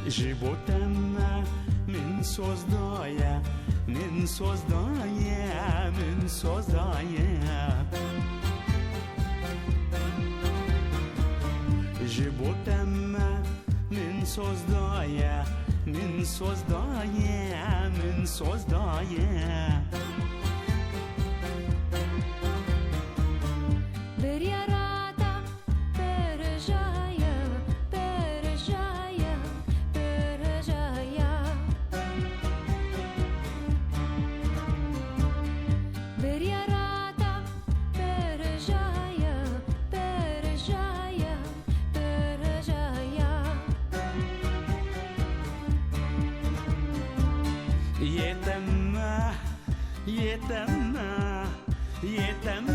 جبوتم من سوزدايا من سوزدايا من سوزدايا جبوتم من سوزدايا من سوزدايا من سوزدايا برياراتا برجايا برجايا برجايا برياراتا برجايا برجايا برجايا يتم يتم يتم